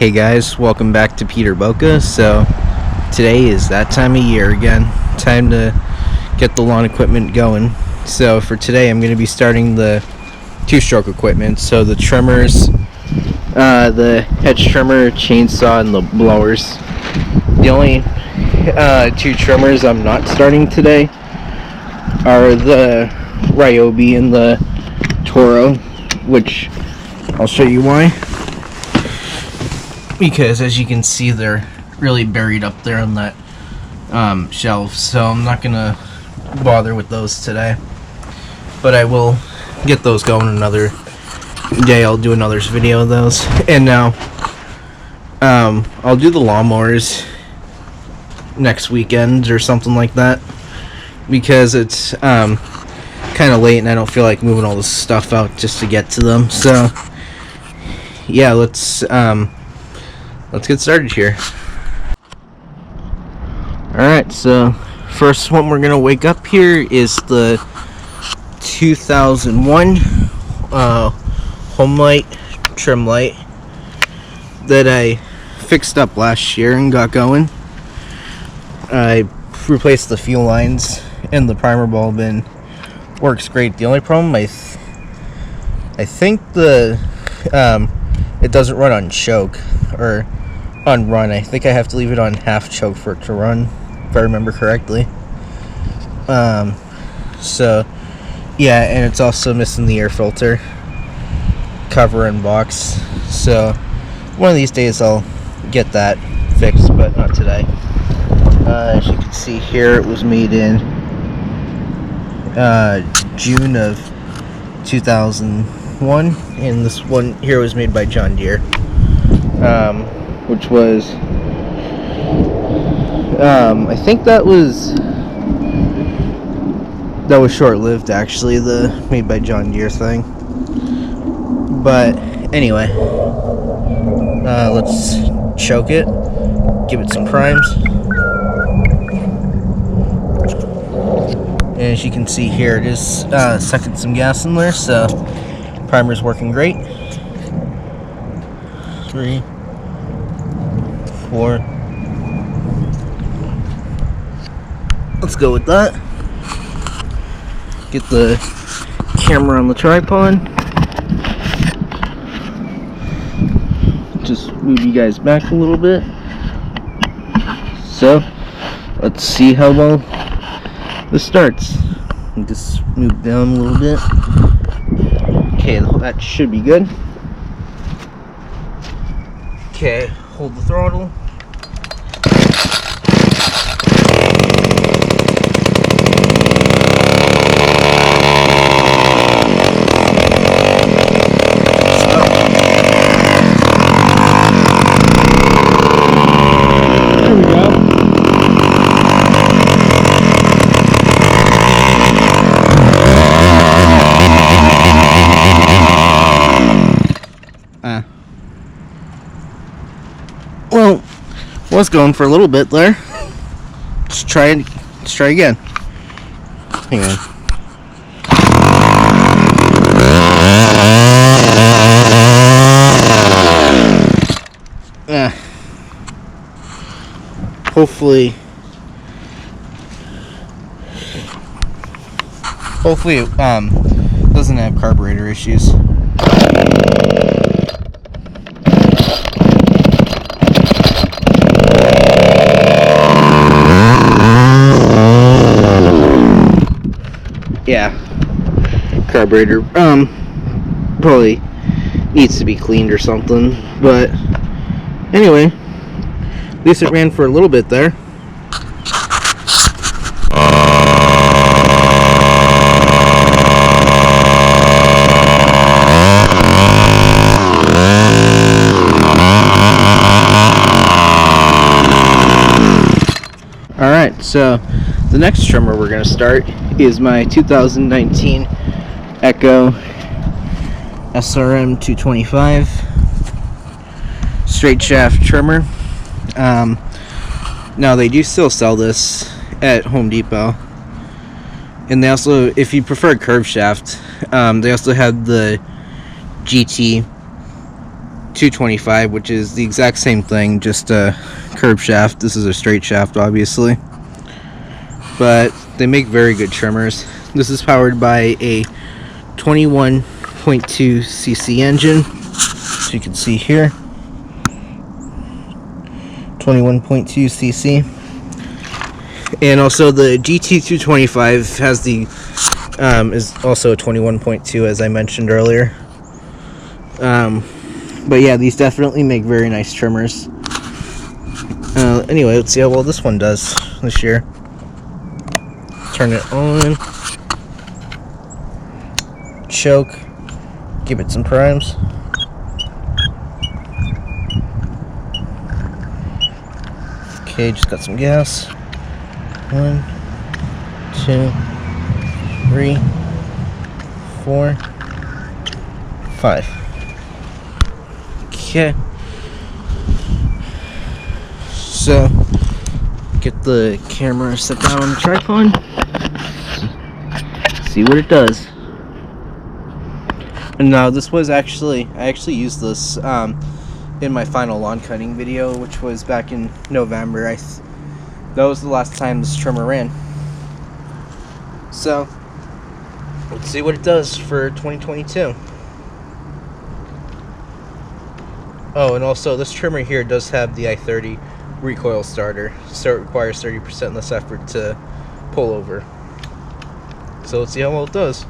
Hey guys, welcome back to Peter Boca. So today is that time of year again. Time to get the lawn equipment going. So for today I'm going to be starting the two-stroke equipment. So the trimmers, the hedge trimmer, chainsaw, and the blowers. The only two trimmers I'm not starting today are the Ryobi and the Toro, which I'll show you why. Because as you can see, they're really buried up there on that shelf, so I'm not gonna bother with those today, but I will get those going another day. I'll do another video of those. And now I'll do the lawnmowers next weekend or something like that, because it's kind of late and I don't feel like moving all this stuff out just to get to them. So yeah, let's get started here. Alright, so first one we're gonna wake up here is the 2001 Homelite trim light that I fixed up last year and got going. I replaced the fuel lines and the primer bulb, and works great. The only problem, I think the it doesn't run on choke or on run. I think I have to leave it on half choke for it to run, if I remember correctly. So yeah, and it's also missing the air filter cover and box. So one of these days I'll get that fixed, but not today. As you can see here, it was made in June of 2001, and this one here was made by John Deere, which was I think that was short-lived, actually, the made by John Deere thing. But anyway, let's choke it, give it some primes. And as you can see here, it is sucking some gas in there, so primer's working great. 3, 4. Let's go with that. Get the camera on the tripod. Just move you guys back a little bit. So let's see how well this starts. Just move down a little bit. Okay, that should be good. Okay, hold the throttle. There we go. Well, was going for a little bit there. Let's try again. Hang on. Hopefully it doesn't have carburetor issues. Yeah, carburetor probably needs to be cleaned or something, but anyway, at least it ran for a little bit there. Alright, so the next trimmer we're going to start is my 2019 Echo SRM225 straight shaft trimmer. Now they do still sell this at Home Depot, and they also, if you prefer curved shaft, they also have the GT 225, which is the exact same thing, just a curved shaft. This is a straight shaft, obviously, but they make very good trimmers. This is powered by a 21.2 cc engine, as you can see here. 21.2 cc, and also the GT225 has the is also a 21.2, as I mentioned earlier. But yeah, these definitely make very nice trimmers. Anyway, let's see how well this one does this year. Turn it on, choke, give it some primes. Okay, just got some gas. 1, 2, 3, 4, 5. Okay. So, get the camera set down on the tripod. See what it does. And now this was I actually used this in my final lawn cutting video, which was back in November. That was the last time this trimmer ran. So, let's see what it does for 2022. Oh, and also this trimmer here does have the i30 recoil starter, so it requires 30% less effort to pull over. So let's see how well it does.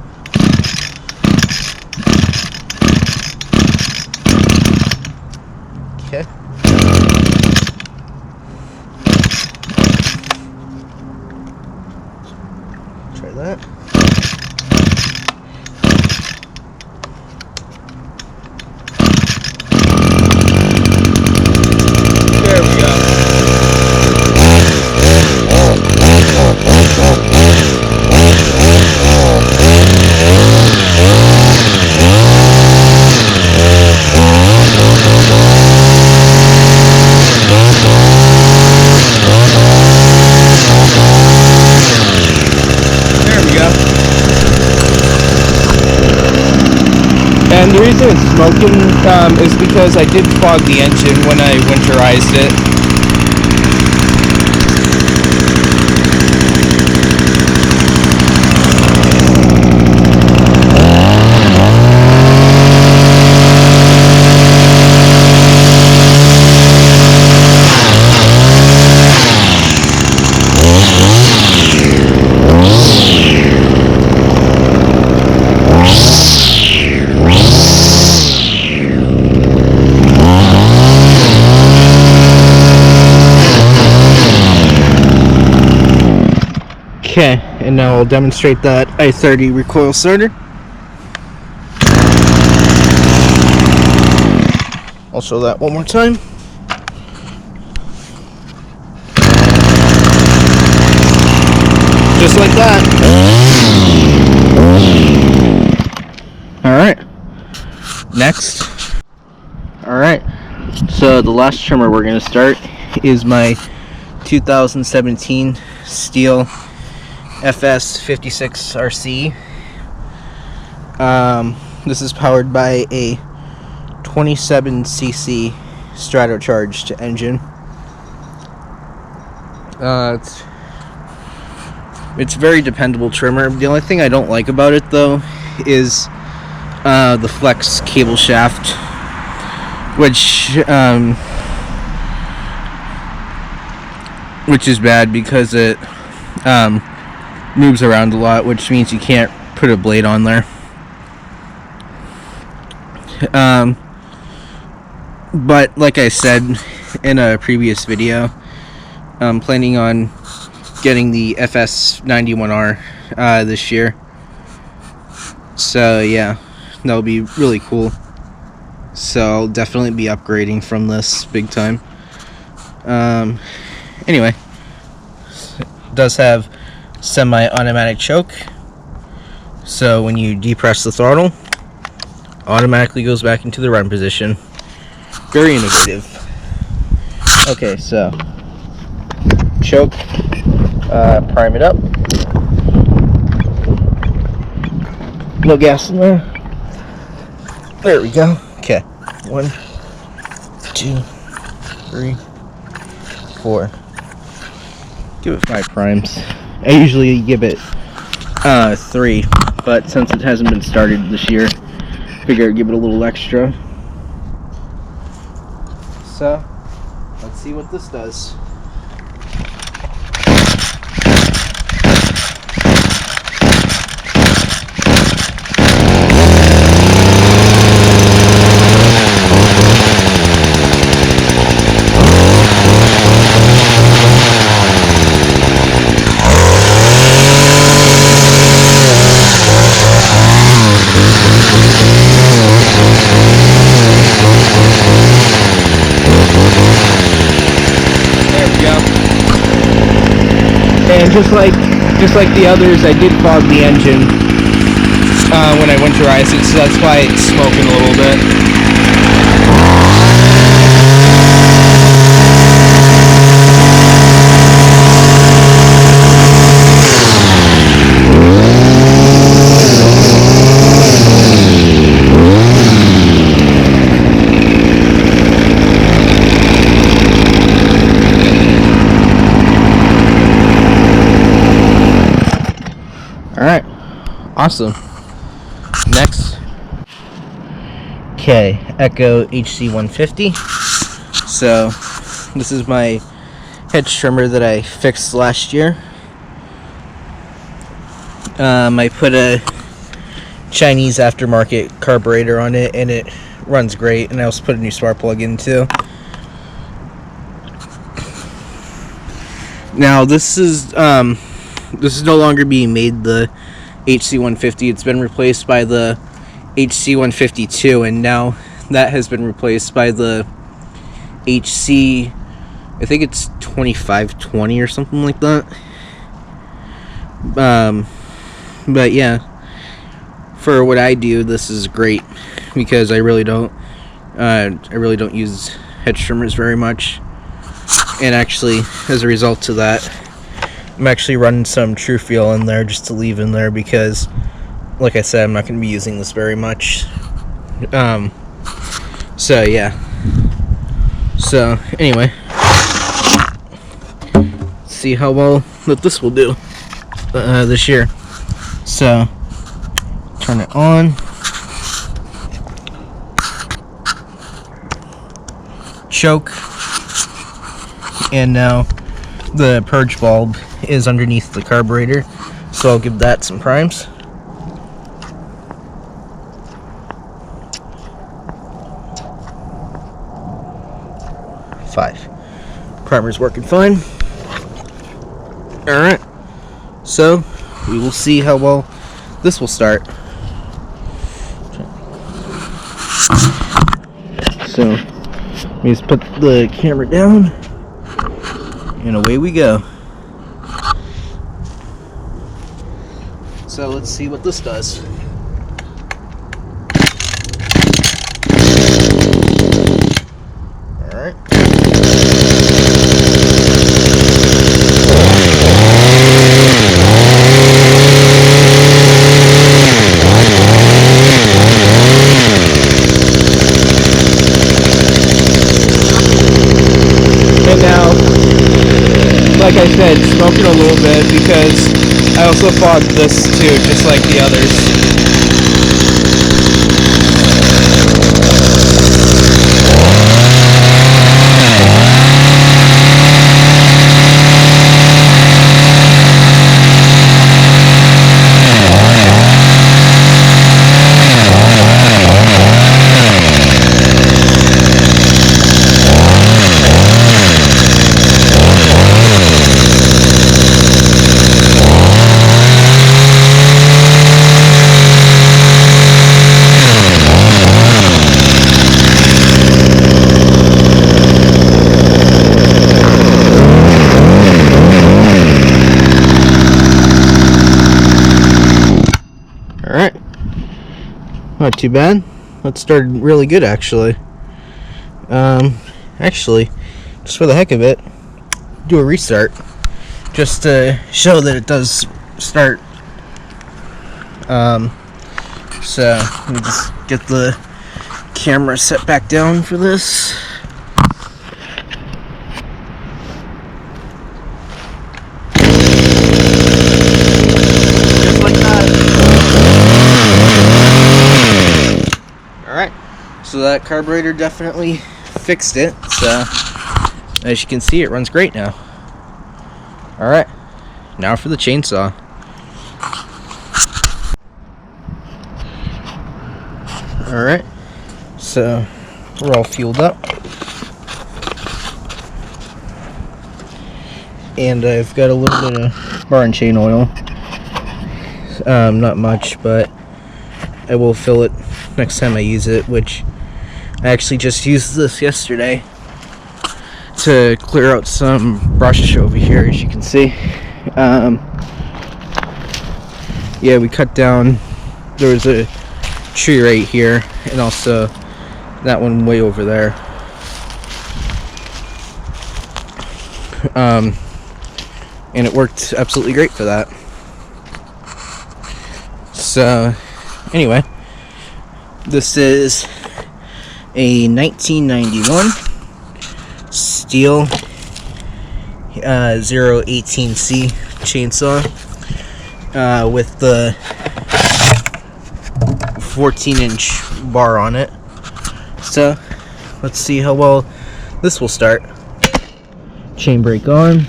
Okay. Try that. There we go. And the reason it's smoking is because I did fog the engine when I winterized it. Okay, and now I'll demonstrate that i30 recoil starter. I'll show that one more time. Just like that. Alright. Next. Alright. So the last trimmer we're going to start is my 2017 Stihl FS56 RC. This is powered by a 27cc stratocharged engine. It's very dependable trimmer. The only thing I don't like about it though is the flex cable shaft, which is bad because it moves around a lot, which means you can't put a blade on there. But like I said in a previous video, I'm planning on getting the FS91R this year. So yeah, that'll be really cool. So I'll definitely be upgrading from this big time. Anyway, it does have semi-automatic choke, so when you depress the throttle, automatically goes back into the run position. Very innovative. Okay, so choke, prime it up. No gas in there. There we go. Okay, 1, 2, 3, 4. Give it 5 primes. I usually give it 3, but since it hasn't been started this year, figure I'd give it a little extra. So, let's see what this does. And just like the others, I did fog the engine when I winterized it, so that's why it's smoking a little bit. Alright, awesome. Next, okay, Echo HC150. So, this is my hedge trimmer that I fixed last year. I put a Chinese aftermarket carburetor on it, and it runs great. And I also put a new spark plug in too. Now, this is no longer being made, the HC150. It's been replaced by the HC152, and now that has been replaced by the HC, I think it's 2520 or something like that. But yeah, for what I do, this is great because I really don't use hedge trimmers very much, and actually, as a result of that, I'm actually running some True Fuel in there just to leave in there because, like I said, I'm not going to be using this very much. So yeah. So anyway, let's see how well that this will do this year. So turn it on. Choke. And now the purge bulb is underneath the carburetor, so I'll give that some primes. Five. Primer's working fine. Alright, so we will see how well this will start. So let me just put the camera down, and away we go. So let's see what this does. Alright. And now, like I said, smoking a little bit because I also fogged this too, just like the others. Alright, not too bad. That started really good, actually. Actually, just for the heck of it, do a restart, just to show that it does start. So, let me just get the camera set back down for this. So that carburetor definitely fixed it. So as you can see, it runs great now. Alright, now for the chainsaw. Alright, so we're all fueled up. And I've got a little bit of bar and chain oil. Not much, but I will fill it next time I use it, which I actually just used this yesterday to clear out some brush over here, as you can see. Yeah, we cut down, there was a tree right here, and also that one way over there. And it worked absolutely great for that. So anyway, this is a 1991 Stihl 018C chainsaw with the 14-inch bar on it. So let's see how well this will start. Chain brake on.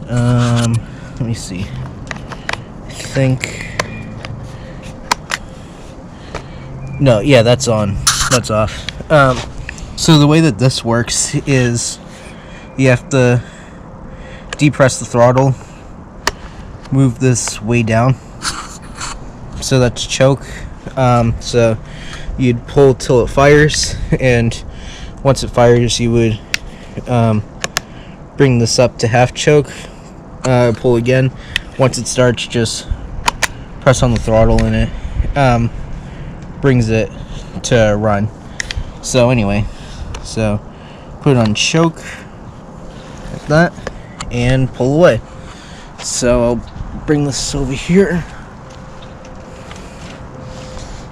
Let me see. I think. No, yeah, that's on. That's off. So the way that this works is you have to depress the throttle, move this way down. So that's choke. So you'd pull till it fires, and once it fires, you would bring this up to half choke, pull again. Once it starts, just press on the throttle, and it brings it to run. So anyway, so put it on choke like that and pull away. So I'll bring this over here.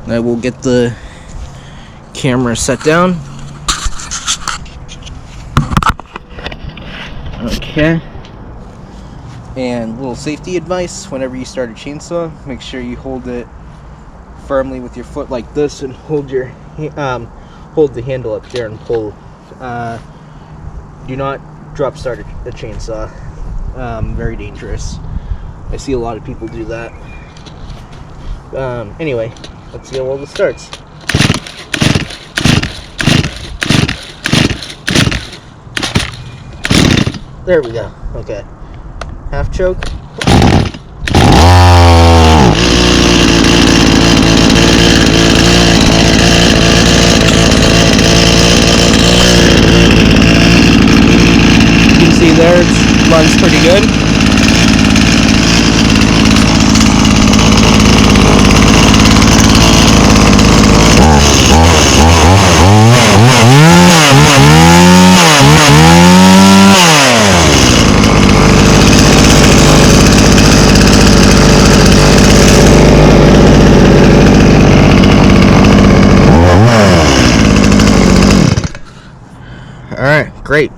I will get the camera set down. Okay. And little safety advice: whenever you start a chainsaw, make sure you hold it firmly with your foot like this, and hold your hold the handle up there and pull. Do not drop start a chainsaw. Very dangerous. I see a lot of people do that. Anyway, let's see how well this starts. There we go. Okay. Half choke. You can see there it runs pretty good. Alright, great.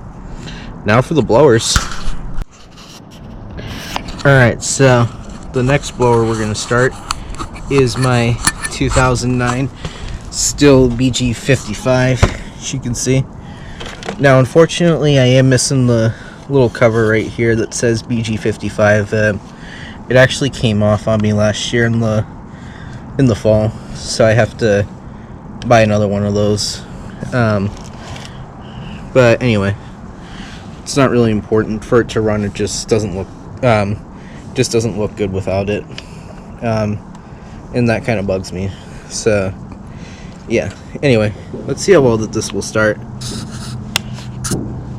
Now for the blowers. Alright, so the next blower we're going to start is my 2009 Stihl BG55, as you can see. Now, unfortunately, I am missing the little cover right here that says BG55. It actually came off on me last year in the fall, so I have to buy another one of those. But anyway, it's not really important for it to run. It just doesn't look good without it, and that kind of bugs me. So yeah. Anyway, let's see how well that this will start.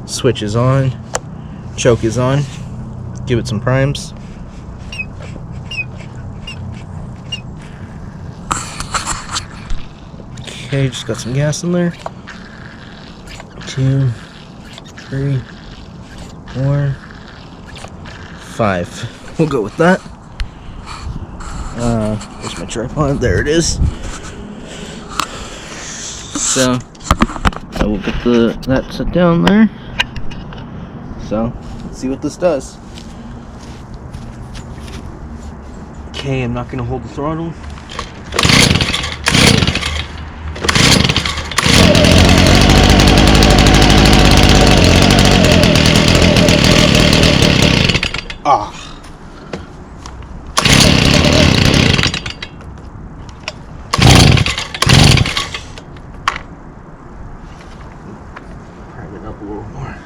Switch is on, choke is on. Give it some primes. Okay, just got some gas in there. 2, 3, 4, 5. We'll go with that. Where's my tripod? There it is. So I will get that set down there. So let's see what this does. Okay, I'm not going to hold the throttle. it up a little more.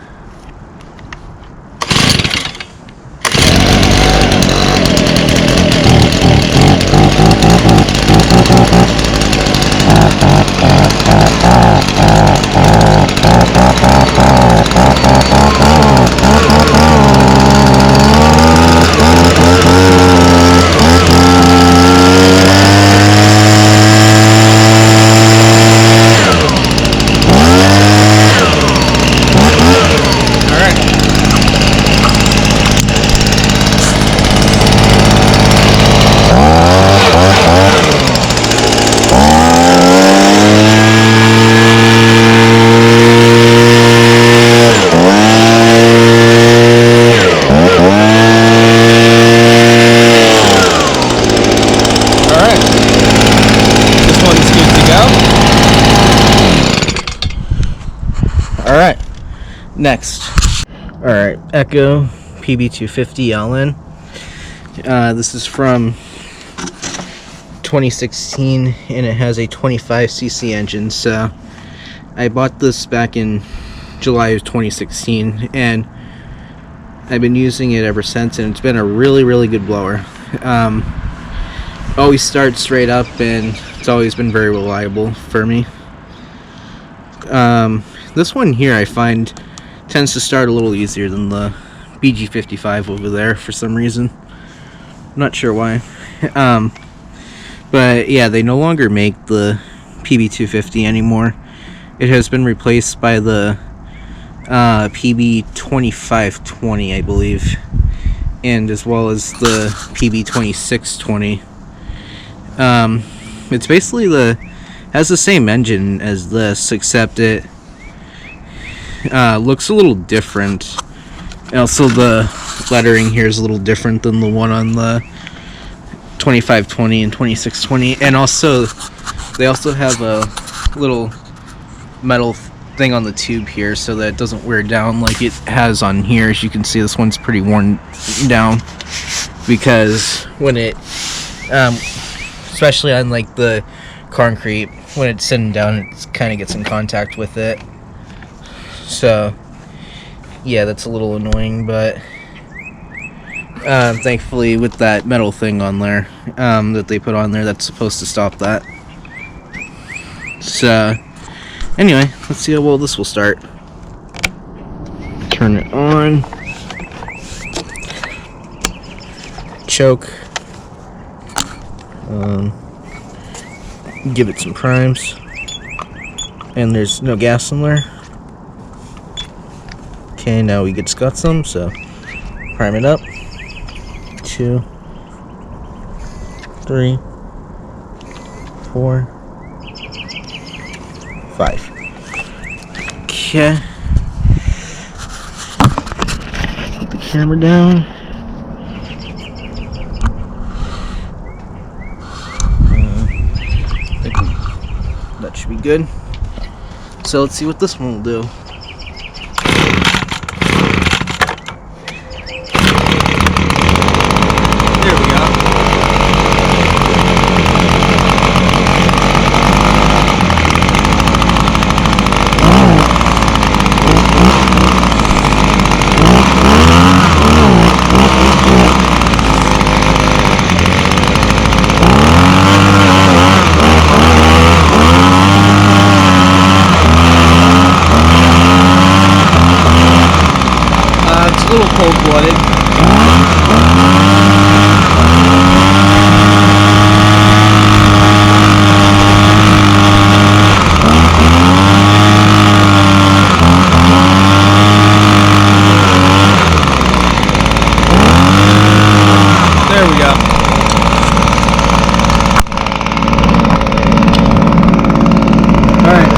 Alright, next. Alright, Echo PB250LN. This is from 2016 and it has a 25cc engine. So I bought this back in July of 2016 and I've been using it ever since, and it's been a really good blower. Always starts straight up and it's always been very reliable for me. This one here I find tends to start a little easier than the BG55 over there for some reason. I'm not sure why. But yeah, they no longer make the PB250 anymore. It has been replaced by the PB2520, I believe, and as well as the PB2620. It's basically has the same engine as this, except it looks a little different. And also the lettering here is a little different than the one on the 2520 and 2620. And also they also have a little metal thing on the tube here so that it doesn't wear down like it has on here. As you can see, this one's pretty worn down because when it especially on like the concrete, when it's sitting down, it kind of gets in contact with it. So yeah, that's a little annoying, but thankfully with that metal thing on there that they put on there, that's supposed to stop that. So anyway, let's see how well this will start. Turn it on. Choke. Give it some primes. And there's no gas in there. Okay, now we just got some, so prime it up. 2, 3, 4, 5. Okay. Put the camera down. I think that should be good. So let's see what this one will do. A little cold-blooded. There we go. Alright.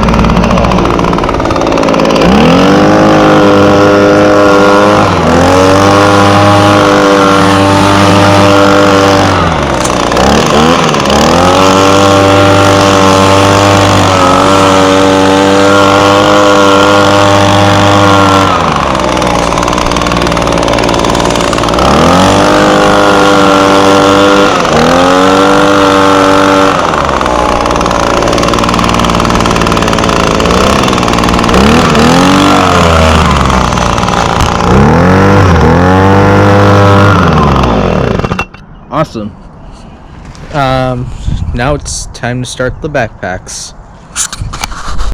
Now it's time to start the backpacks.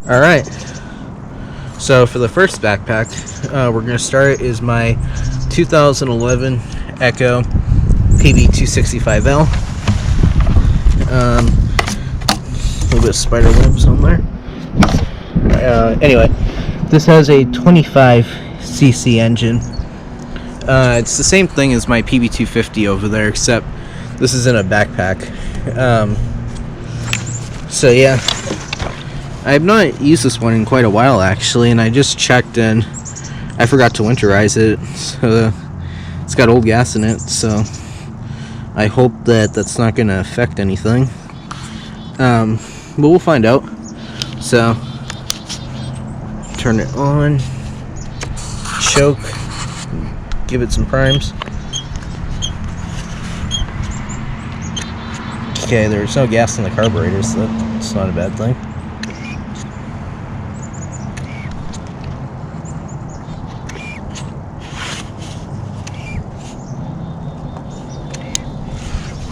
Alright, so for the first backpack we're going to start is my 2011 Echo PB265L. A little bit of spider webs on there. Anyway, this has a 25cc engine. It's the same thing as my PB250 over there, except this is in a backpack. So yeah, I have not used this one in quite a while actually, and I just checked and I forgot to winterize it, so it's got old gas in it, so I hope that that's not going to affect anything. But we'll find out. So turn it on, choke, give it some primes. Okay, there's no gas in the carburetor, so that's not a bad thing.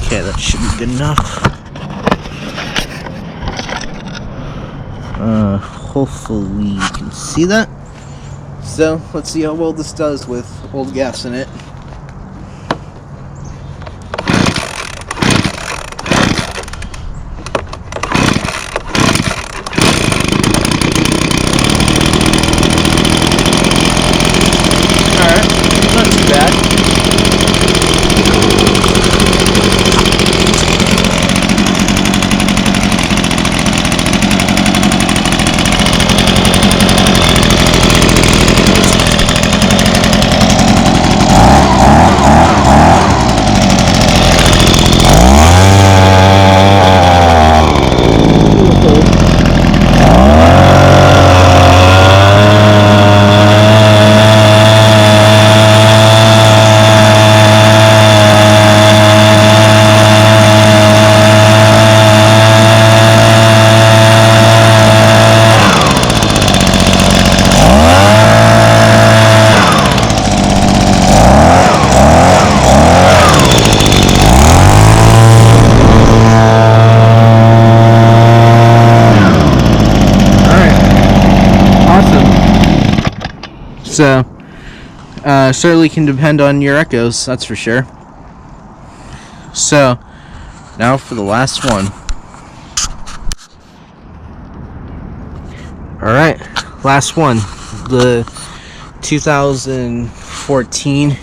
Okay, that should be good enough. Hopefully you can see that. So, let's see how well this does with old gas in it. Alright, not too bad. So, certainly can depend on your Echoes, that's for sure. So, now for the last one. Alright, last one. The 2014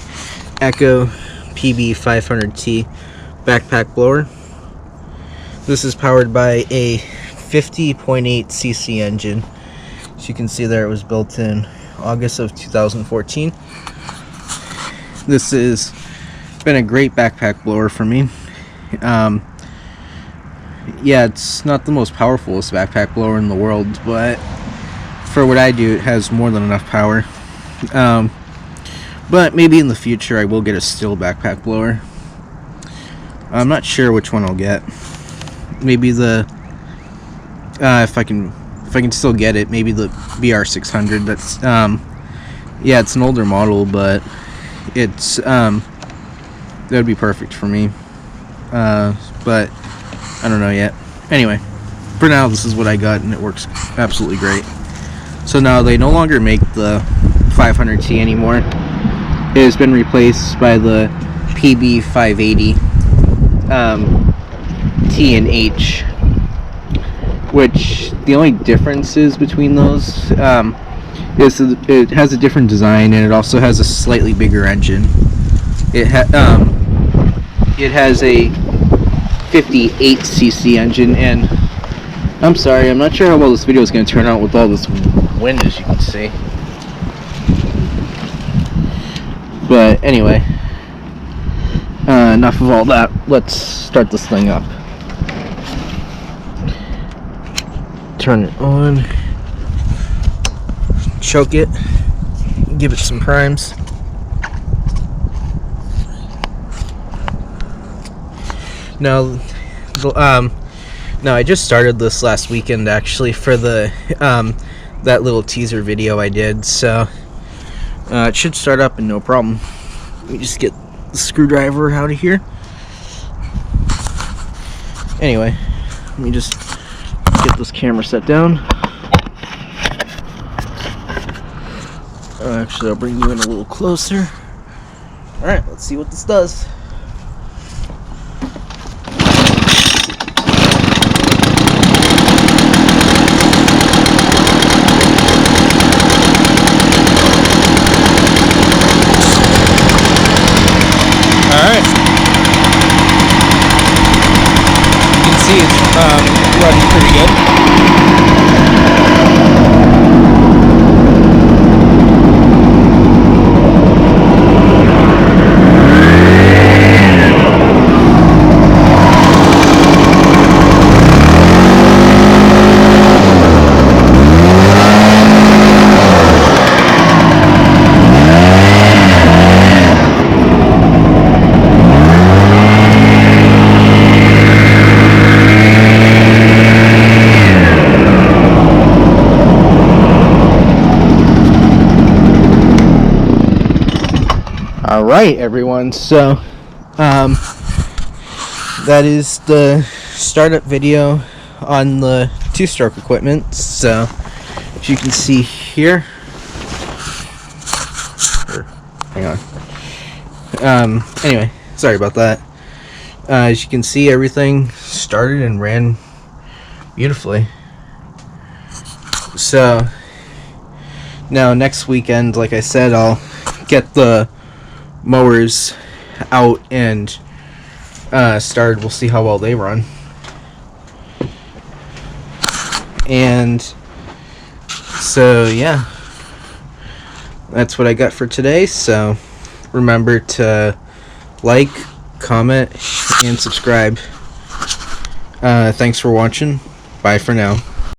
Echo PB500T backpack blower. This is powered by a 50.8cc engine. As you can see there, it was built in August of 2014. This has been a great backpack blower for me. Yeah, it's not the most powerfulest backpack blower in the world, but for what I do, it has more than enough power. But maybe in the future I will get a Stihl backpack blower. I'm not sure which one I'll get. Maybe the if I can still get it, maybe the BR600. That's yeah, it's an older model, but it's that would be perfect for me. But I don't know yet. Anyway, for now this is what I got, and it works absolutely great. So now they no longer make the 500T anymore. It has been replaced by the PB580 T and H, which the only differences between those is it has a different design, and it also has a slightly bigger engine. It has a 58cc engine, and I'm sorry, I'm not sure how well this video is going to turn out with all this wind, as you can see. But anyway, enough of all that. Let's start this thing up. Turn it on, choke it, give it some primes. Now, I just started this last weekend actually for the that little teaser video I did, so it should start up and no problem. Let me just get the screwdriver out of here. Anyway, let me just get this camera set down. Actually, I'll bring you in a little closer. Alright, let's see what this does. Alright. You can see it's running pretty good. Alright, everyone, so that is the startup video on the two-stroke equipment. So as you can see here, hang on, anyway, sorry about that. As you can see, everything started and ran beautifully. So now next weekend, like I said, I'll get the mowers out and started. We'll see how well they run. And so yeah, that's what I got for today. So remember to like, comment, and subscribe. Thanks for watching. Bye for now.